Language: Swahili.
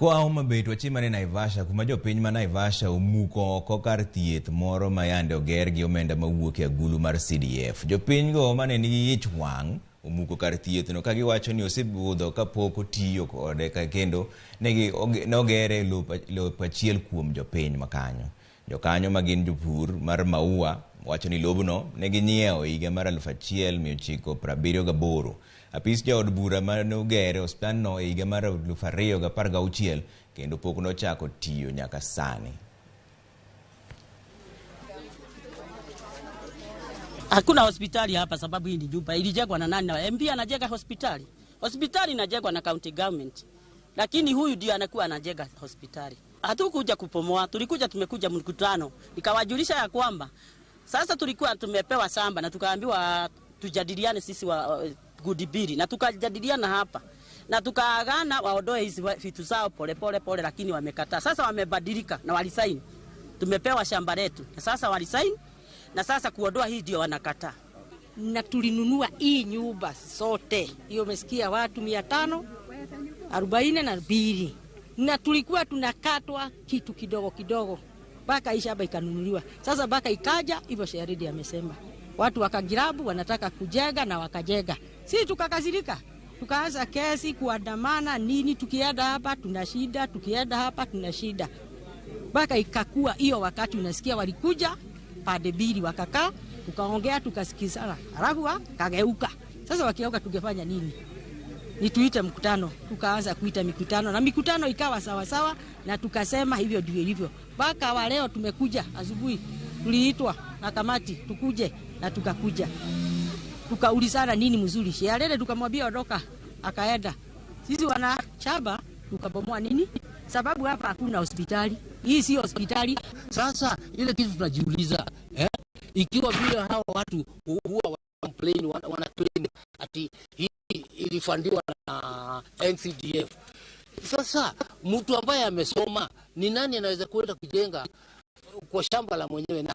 Kwa Homa Bay to chima ne Naivasha kuma jopiny ma Naivasha omuko oko kar thieth moro ma yande oger gi omenda mawuok e agulu mar CDF. Jopiny go mane nigi ich wang' omuko kar thieth no ka giwacho ni osebudho kapok otiyo kode ka kendo nogere lop achiel kuom jopiny makanyo. Jokanyo magin jopur mar maua wacho ni lobno ne ginyiewo higa mar 1978. Apis jaod bura manogere osiptal no e higa mar 2016 kendo pok nochako tiyo nyaka sani. Hakuna hospitali hapa sababu hii ni nyumba ilijengwa na nani? Na MP anajenga hospitali. Hospitali inajengwa na county government. Lakini huyu ndio anakuwa anajenga hospitali. Hatukuja kupomoa, tumekuja mkutano. Nikawajulisha ya kwamba sasa tulikuwa tumepewa shamba na tukaambiwa tujadiliane sisi wa Gudibiri na tukajadiliana hapa. Na tukaagana waondoe hizi vitu zao pole lakini wamekataa. Sasa wamebadilika na walisaini. Tumepewa shamba letu. Na sasa walisaini na sasa kuondoa hii ndio wanakataa. Na tulinunua hii nyumba sote. Hiyo umesikia watu 542. Na tulikuwa tunakatwa kitu kidogo mpaka hii shamba ikanunuliwa. Sasa mpaka ikaja hivyo Sheridi amesema. Watu wakagirabu wanataka kujenga na wakajenga. Sisi tukakasirika. Tukaanza kesi kuandamana nini, tukienda hapa tuna shida, tukienda hapa tuna shida. Mpaka ikakua hiyo wakati unasikia walikuja pande mbili wakakaa, tukaongea tukasikizana. Halafu kageuka. Sasa wakigeuka tungefanya nini? Ni tuite mkutano. Tukaanza kuita mikutano na mikutano ikawa sawa na tukasema hivyo ndio hivyo. Mpaka wa leo tumekuja asubuhi. Tuliitwa na kamati tukuje na tukakuja. Tukaulizana nini mzuri. Sherede tukamwambia ondoka, akaenda. Sisi wanachama tukabomoa nini? Sababu hapa hakuna hospitali. Hii si hospitali. Sasa ile kitu tunajiuliza, ikiwa vile hao watu huwa complain wana claim ati hii ilifundiwa na NCDF. Sasa mtu ambaye amesoma ni nani anaweza kwenda kujenga kwa shamba la mwenyewe na